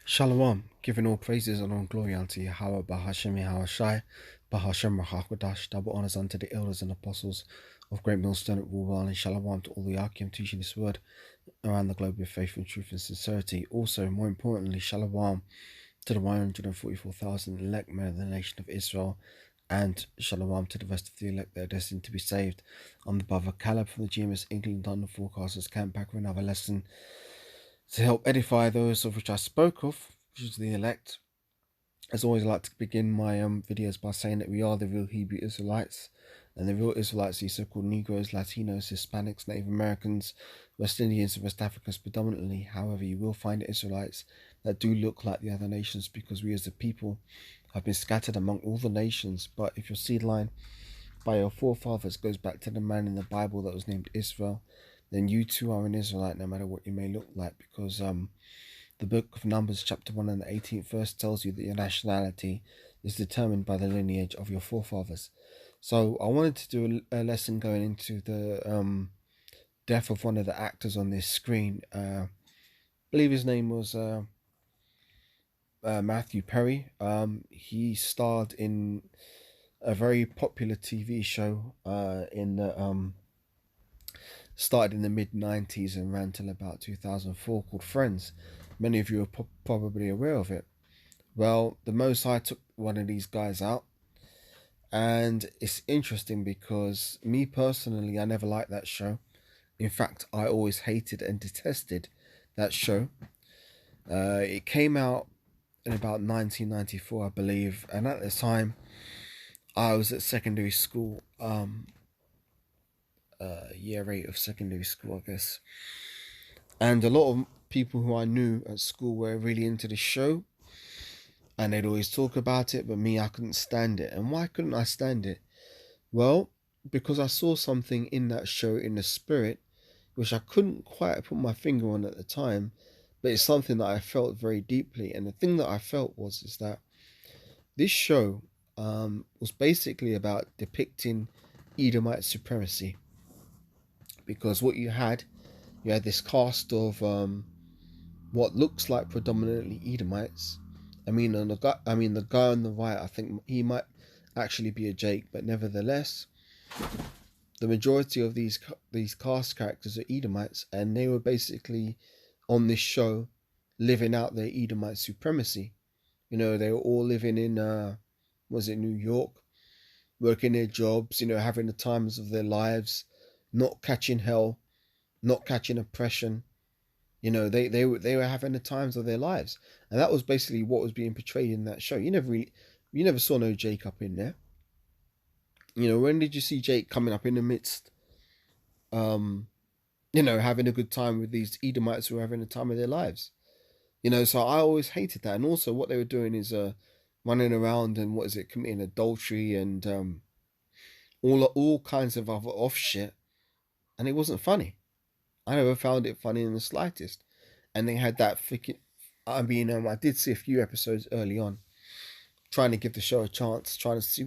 Shalom, giving all praises and all glory unto Yahweh, Bahashem Yahweh Bahashem Rahakodash, double honors unto the elders and apostles of Great Millstone at Woolwell, and shalom to all the Archeum teaching this word around the globe with faith and truth and sincerity. Also, more importantly, shalom to the 144,000 elect men of the nation of Israel, and shalom to the rest of the elect that are destined to be saved. I'm the brother Caleb from the GMS England on the Forecasters Camp, back with another lesson to help edify those of which I spoke of, which is the elect. As always, I like to begin my videos by saying that we are the real Hebrew Israelites, and the real Israelites, these so-called Negroes, Latinos, Hispanics, Native Americans, West Indians, and West Africans predominantly. However, you will find Israelites that do look like the other nations, because we as a people have been scattered among all the nations. But if your seed line by your forefathers goes back to the man in the Bible that was named Israel, then you too are an Israelite, no matter what you may look like, because the book of Numbers chapter 1 and the 18th verse tells you that your nationality is determined by the lineage of your forefathers. So I wanted to do a lesson going into the death of one of the actors on this screen. I believe his name was Matthew Perry. He starred in a very popular TV show in the started in the mid-90s and ran till about 2004, called Friends. Many of you are probably aware of it. Well, the Most High took one of these guys out, and it's interesting because me personally, I never liked that show. In fact, I always hated and detested that show. It came out in about 1994, I believe, and at the time, I was at secondary school, year 8 of secondary school, I guess. And a lot of people who I knew at school were really into the show, and they'd always talk about it, but me, I couldn't stand it. And why couldn't I stand it? Well, because I saw something in that show, in the spirit, which I couldn't quite put my finger on at the time, but it's something that I felt very deeply. And the thing that I felt is that this show was basically about depicting Edomite supremacy, because what you had this cast of what looks like predominantly Edomites. The guy on the right, I think he might actually be a Jake, but nevertheless, the majority of these cast characters are Edomites, and they were basically on this show living out their Edomite supremacy. You know, they were all living in New York, working their jobs, having the times of their lives, not catching hell, not catching oppression. They were having the times of their lives, and that was basically what was being portrayed in that show. You never saw no Jake up in there. When did you see Jake coming up in the midst, um, having a good time with these Edomites who were having the time of their lives? So I always hated that. And also, what they were doing is running around and committing adultery and all kinds of other off shit, and it wasn't funny. I never found it funny in the slightest. And they had that freaking. I did see a few episodes early on, trying to give the show a chance, trying to see,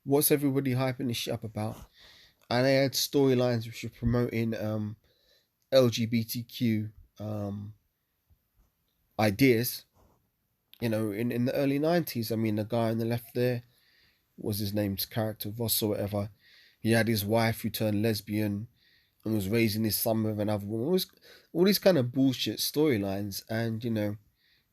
what's everybody hyping this shit up about. And they had storylines which were promoting LGBTQ ideas. In the early 90s, the guy on the left there, was his name's character, Voss or whatever. He had his wife who turned lesbian and was raising his son with another woman. All these kind of bullshit storylines, and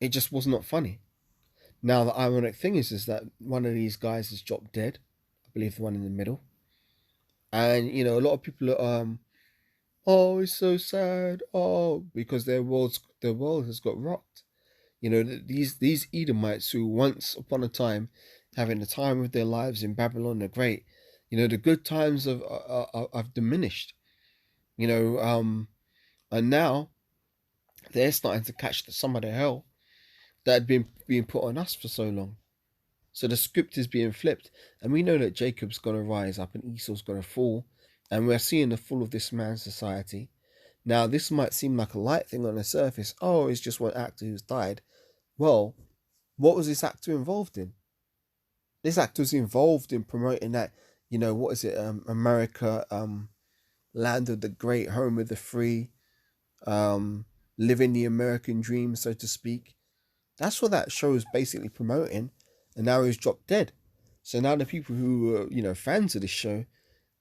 it just was not funny. Now the ironic thing is that one of these guys has dropped dead. I believe the one in the middle. And a lot of people are oh, it's so sad. Oh, because their world has got rocked. These Edomites who once upon a time having the time of their lives in Babylon the Great, the good times have diminished. You know, and now they're starting to catch some of the hell that had been being put on us for so long. So the script is being flipped, and we know that Jacob's gonna rise up and Esau's gonna fall, and we're seeing the fall of this man's society. Now, this might seem like a light thing on the surface. Oh, it's just one actor who's died. Well, what was this actor involved in? This actor was involved in promoting that, what is it, America, land of the great, home of the free, living the American dream, so to speak. That's what that show is basically promoting, and now he's dropped dead. So now the people who are, fans of this show,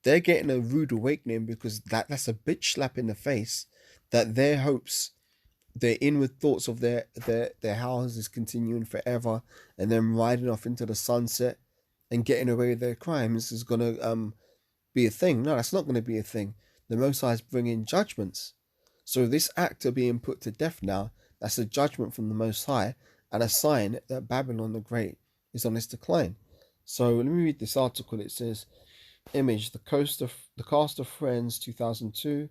they're getting a rude awakening because that's a bitch slap in the face that their hopes, their inward thoughts of their houses continuing forever and then riding off into the sunset and getting away with their crimes is gonna be a thing. No, that's not gonna be a thing. The Most High is bringing judgments. So this actor being put to death now, that's a judgment from the Most High and a sign that Babylon the Great is on its decline. So let me read this article. It says, image, the cast of Friends 2002,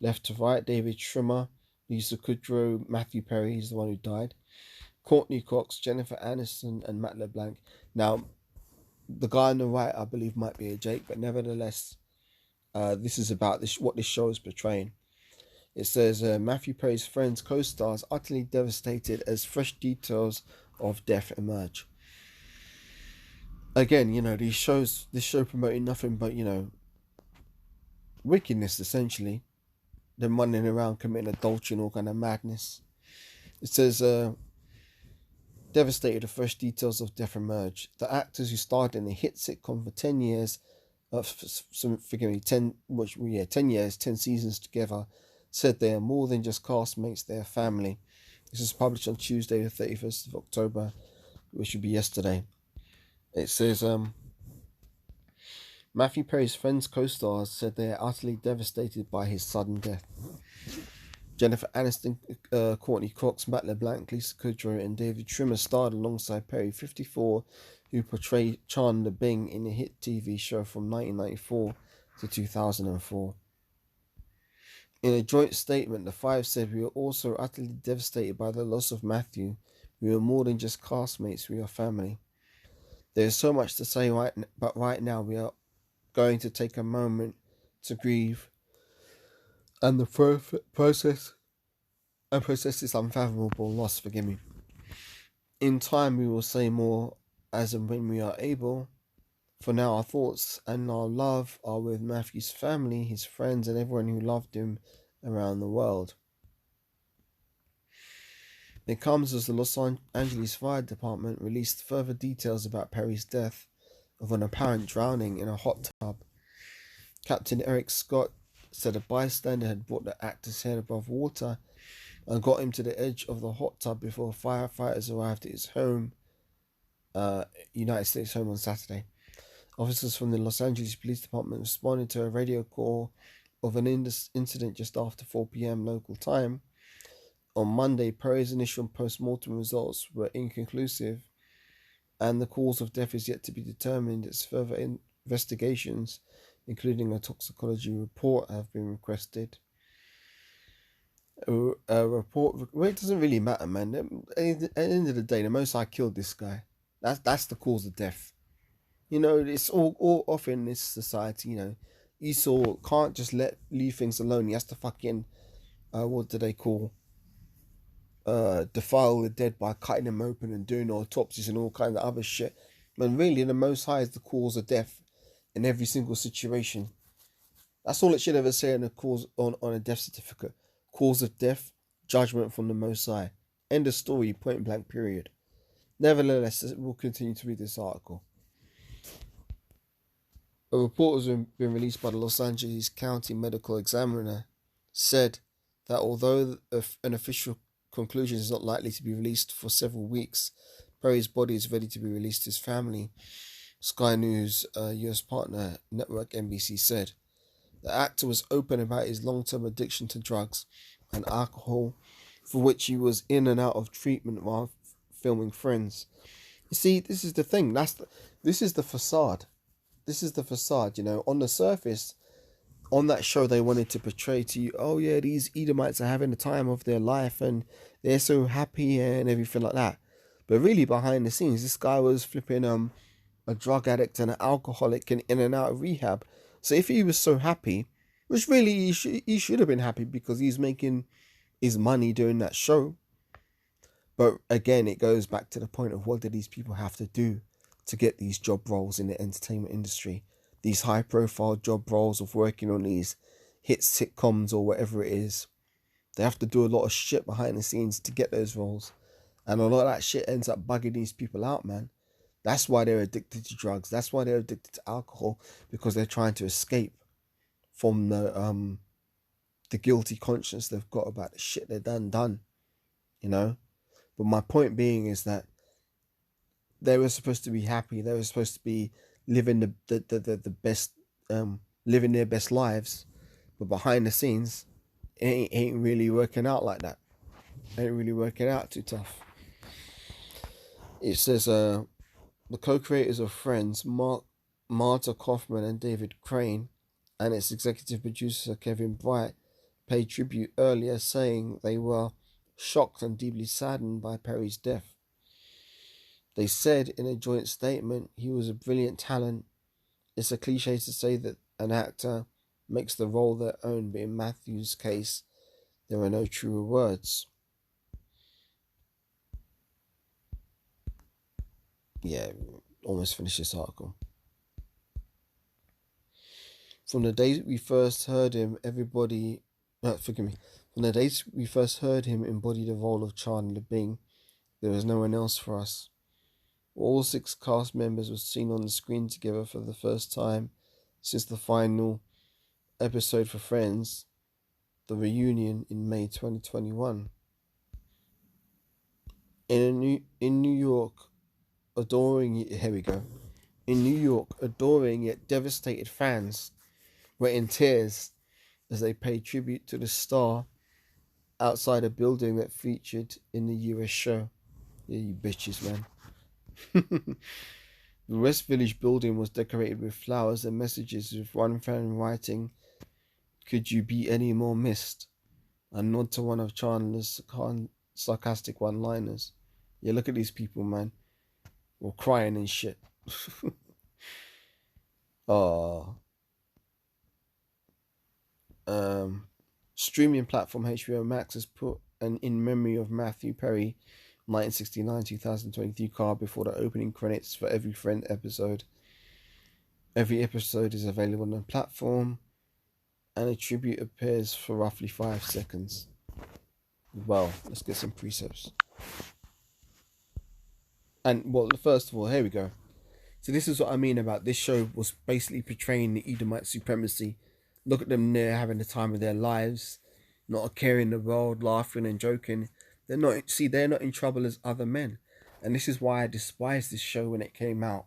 left to right, David Schwimmer, Lisa Kudrow, Matthew Perry, he's the one who died, Courtney Cox, Jennifer Aniston, and Matt LeBlanc. Now, the guy on the right, I believe, might be a Jake, but nevertheless, this is about what this show is portraying. It says, Matthew Perry's Friends co-stars utterly devastated as fresh details of death emerge. Again, this show promoting nothing but, wickedness, essentially. Them running around committing adultery and all kind of madness. It says, devastated, the fresh details of death emerge. The actors who starred in the hit sitcom for 10 years, 10 years, 10 seasons together, said they are more than just castmates, they are family. This is published on Tuesday, the 31st of October, which would be yesterday. It says, Matthew Perry's Friends co-stars said they are utterly devastated by his sudden death. Jennifer Aniston, Courtney Cox, Matt LeBlanc, Lisa Kudrow, and David Schwimmer starred alongside Perry, 54, who portrayed Chandler Bing in the hit TV show from 1994 to 2004. In a joint statement, the five said, we are also utterly devastated by the loss of Matthew. We are more than just castmates, we are family. There is so much to say but right now we are going to take a moment to grieve and the process this unfathomable loss, forgive me. In time we will say more as and when we are able. For now our thoughts and our love are with Matthew's family, his friends, and everyone who loved him around the world. It comes as the Los Angeles Fire Department released further details about Perry's death of an apparent drowning in a hot tub. Captain Eric Scott said a bystander had brought the actor's head above water and got him to the edge of the hot tub before firefighters arrived at his home, United States home, on Saturday. Officers from the Los Angeles Police Department responded to a radio call of an incident just after 4 p.m. local time. On Monday, Perry's initial post-mortem results were inconclusive, and the cause of death is yet to be determined as further investigations, including a toxicology report, have been requested. A report, well, it doesn't really matter, man. At the end of the day, the Most High killed this guy. That's the cause of death. It's all off in this society. Esau can't just leave things alone. He has to fucking, what do they call, defile the dead by cutting them open and doing autopsies and all kinds of other shit. When really the Most High is the cause of death in every single situation. That's all it should ever say on a death certificate. Cause of death, judgment from the Most High. End of story, point blank, period. Nevertheless, we'll continue to read this article. A report has been released by the Los Angeles County Medical Examiner said that although an official conclusion is not likely to be released for several weeks, Perry's body is ready to be released to his family. Sky News US partner network NBC said the actor was open about his long-term addiction to drugs and alcohol, for which he was in and out of treatment while filming Friends. You see, this is the thing. This is the facade. This is the facade. On the surface, on that show, they wanted to portray to you, oh yeah, these Edomites are having the time of their life and they're so happy and everything like that. But really, behind the scenes, this guy was flipping a drug addict and an alcoholic and in and out of rehab. So if he was so happy, which really he should have been happy because he's making his money doing that show. But again, it goes back to the point of what do these people have to do to get these job roles in the entertainment industry, these high profile job roles of working on these hit sitcoms or whatever it is. They have to do a lot of shit behind the scenes to get those roles. And a lot of that shit ends up bugging these people out, man. That's why they're addicted to drugs. That's why they're addicted to alcohol, because they're trying to escape from the guilty conscience they've got about the shit they've done, you know? But my point being is that they were supposed to be happy. They were supposed to be living the best, living their best lives. But behind the scenes, it ain't really working out like that. It ain't really working out too tough. It says, the co-creators of Friends, Marta Kaufman and David Crane, and its executive producer Kevin Bright, paid tribute earlier, saying they were shocked and deeply saddened by Perry's death. They said in a joint statement, he was a brilliant talent. It's a cliche to say that an actor makes the role their own, but in Matthew's case, there are no truer words. Yeah, almost finished this article. From the days we first heard him, From the days we first heard him embody the role of Chandler Bing, there was no one else for us. All 6 cast members were seen on the screen together for the first time since the final episode for Friends, the reunion in May 2021. In New York, adoring yet devastated fans were in tears as they paid tribute to the star outside a building that featured in the US show. Yeah, you bitches, man. The West Village building was decorated with flowers and messages, with one fan writing, "Could you be any more missed?" A nod to one of Chandler's sarcastic one-liners. Yeah, look at these people, man. All crying and shit. Oh. Streaming platform HBO Max has put an "In Memory of Matthew Perry 1969-2023" card before the opening credits for every Friend episode. Every episode is available on the platform, and a tribute appears for roughly 5 seconds. Well, let's get some precepts. And, well, first of all, here we go. So this is what I mean about this show was basically portraying the Edomite supremacy. Look at them there having the time of their lives, not a care in the world, laughing and joking. They're not in trouble as other men. And this is why I despised this show when it came out.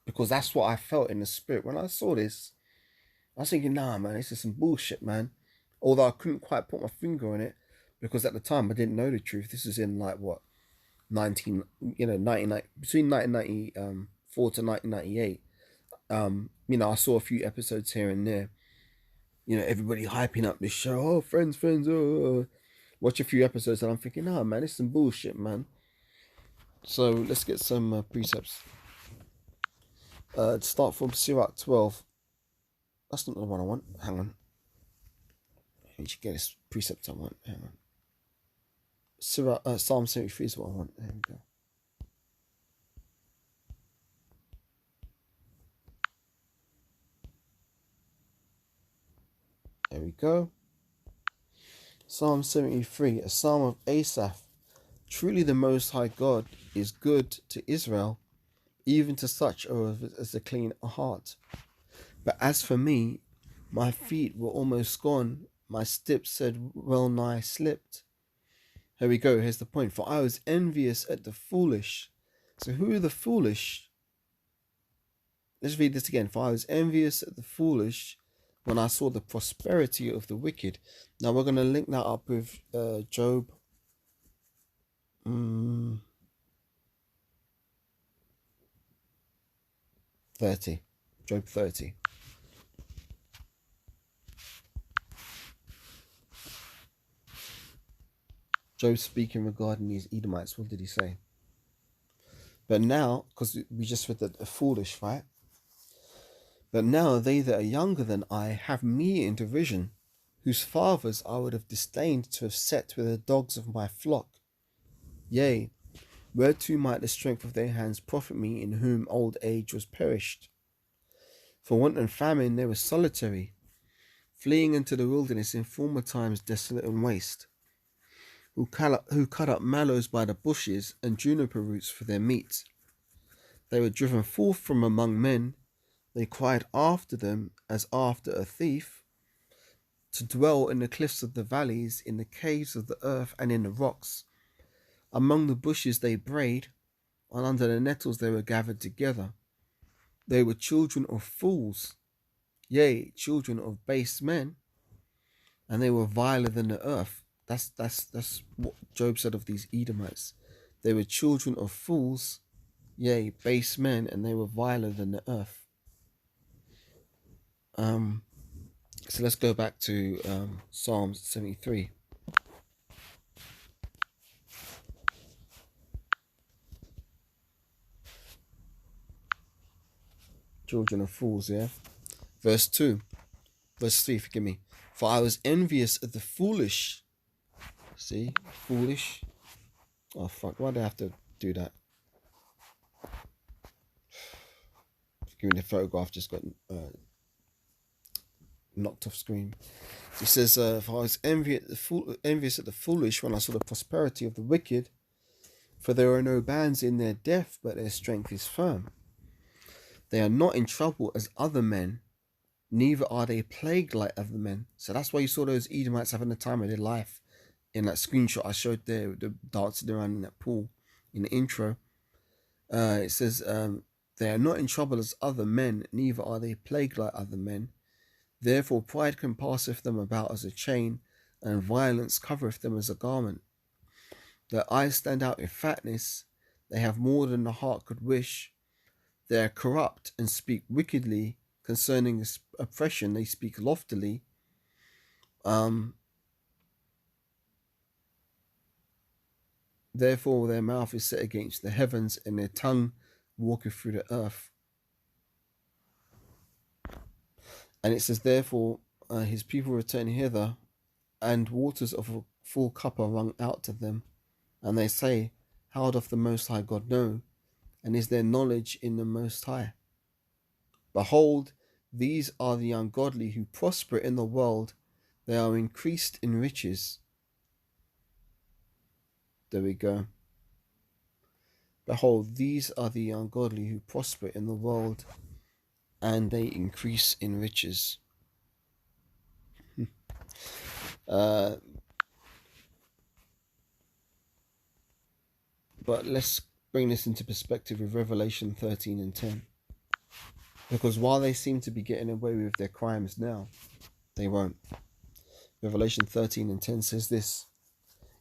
Because that's what I felt in the spirit. When I saw this, I was thinking, nah, man, this is some bullshit, man. Although I couldn't quite put my finger on it, because at the time I didn't know the truth. This is in like what, between 1994 to 1998. I saw a few episodes here and there. Everybody hyping up this show. Oh, friends. Watch a few episodes and I'm thinking, nah, man, it's some bullshit, man. So let's get some precepts. Start from Sirach 12. That's not the one I want. Hang on. I need to get this precept I want. Hang on. Psalm 73 is what I want. There we go. There we go. Psalm 73, a psalm of Asaph. Truly the Most High God is good to Israel, even to such as a clean heart. But as for me, my feet were almost gone, my steps had well nigh slipped. Here we go, here's the point. For I was envious at the foolish. So who are the foolish? Let's read this again. For I was envious at the foolish when I saw the prosperity of the wicked. Now we're going to link that up with Job 30. Job 30. Job speaking regarding these Edomites, what did he say? But now, because we just read that they're foolish, right? But now they that are younger than I have me in derision, whose fathers I would have disdained to have set with the dogs of my flock. Yea, whereto might the strength of their hands profit me, in whom old age was perished? For want and famine they were solitary. fleeing into the wilderness in former times desolate and waste, who cut up mallows by the bushes and juniper roots for their meat. They were driven forth from among men. They cried after them as after a thief, to dwell in the cliffs of the valleys, in the caves of the earth, and in the rocks. Among the bushes they brayed, and under the nettles they were gathered together. They were children of fools, yea, children of base men, and they were viler than the earth. That's what Job said of these Edomites. They were children of fools, yea, base men, and they were viler than the earth. So let's go back to Psalms 73. Children of fools, yeah. Verse 3, forgive me. For I was envious of the foolish. See, foolish. Oh fuck, why do I have to do that? Forgive me, the photograph just got knocked off screen. He says, for I was envious at the foolish when I saw the prosperity of the wicked, for there are no bands in their death, but their strength is firm. They are not in trouble as other men, neither are they plagued like other men. So that's why you saw those Edomites having the time of their life in that screenshot I showed there, the dancing around in that pool in the intro. It says, they are not in trouble as other men, neither are they plagued like other men. Therefore pride compasseth them about as a chain, and violence covereth them as a garment. Their eyes stand out in fatness, they have more than the heart could wish. They are corrupt and speak wickedly. Concerning oppression, they speak loftily. Therefore their mouth is set against the heavens, and their tongue walketh through the earth. And it says, therefore his people return hither, and waters of a full cup are wrung out to them. And they say, how doth the Most High God know? And is there knowledge in the Most High? Behold, these are the ungodly who prosper in the world. They are increased in riches. There we go. Behold, these are the ungodly who prosper in the world, and they increase in riches. But let's bring this into perspective with Revelation 13 and 10. Because while they seem to be getting away with their crimes now, they won't. Revelation 13 and 10 says this: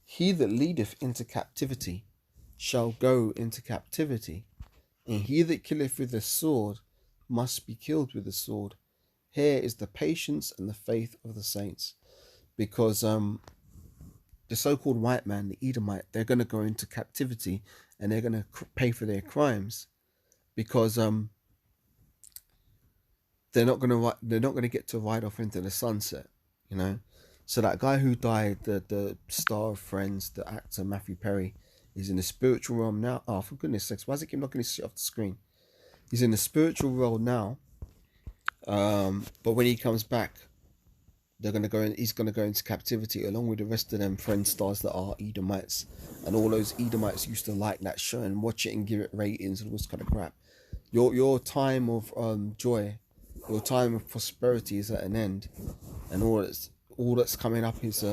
he that leadeth into captivity shall go into captivity, and he that killeth with the sword must be killed with the sword. Here is the patience and the faith of the saints. Because the so-called white man, the Edomite, they're going to go into captivity, and they're going to pay for their crimes, because they're not going to get to ride off into the sunset, you know. So that guy who died, the star of Friends, the actor Matthew Perry, is in the spiritual realm now. Oh, for goodness sakes, why does it keep knocking his shit off the screen? He's in the spiritual realm now. But when he comes back, they're gonna go in. He's gonna go into captivity along with the rest of them Friend stars that are Edomites, and all those Edomites used to like that show and watch it and give it ratings and all this kind of crap. Your time of joy, your time of prosperity is at an end, and all that's coming up is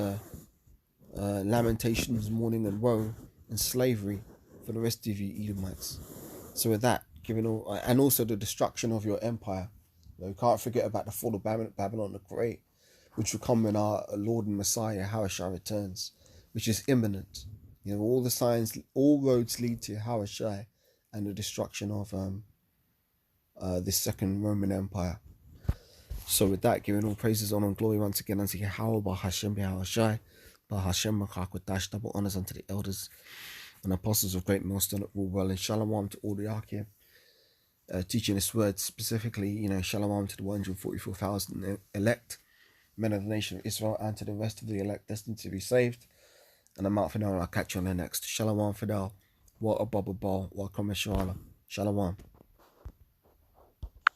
lamentations, mourning, and woe and slavery for the rest of you Edomites. So with that, giving all, and also the destruction of your empire. You can't forget about the fall of Babylon the Great, which will come when our Lord and Messiah Yahushua returns, which is imminent. You know, all the signs, all roads lead to Yahushua and the destruction of this second Roman Empire. So with that, giving all praises, honor, and glory once again unto Yahweh, Bahashem, Yahushua, Bahashem, Makakwadash, double honors unto the elders and apostles of great most honorable well, and shalom to all the Arkia. Teaching this word specifically, you know, shalom to the 144,000 elect men of the nation of Israel, and to the rest of the elect destined to be saved. And I'm out for now, and I'll catch you on the next. Shalom Fidel, Wa Ababa Ball, Wa Kameshala. Shalom.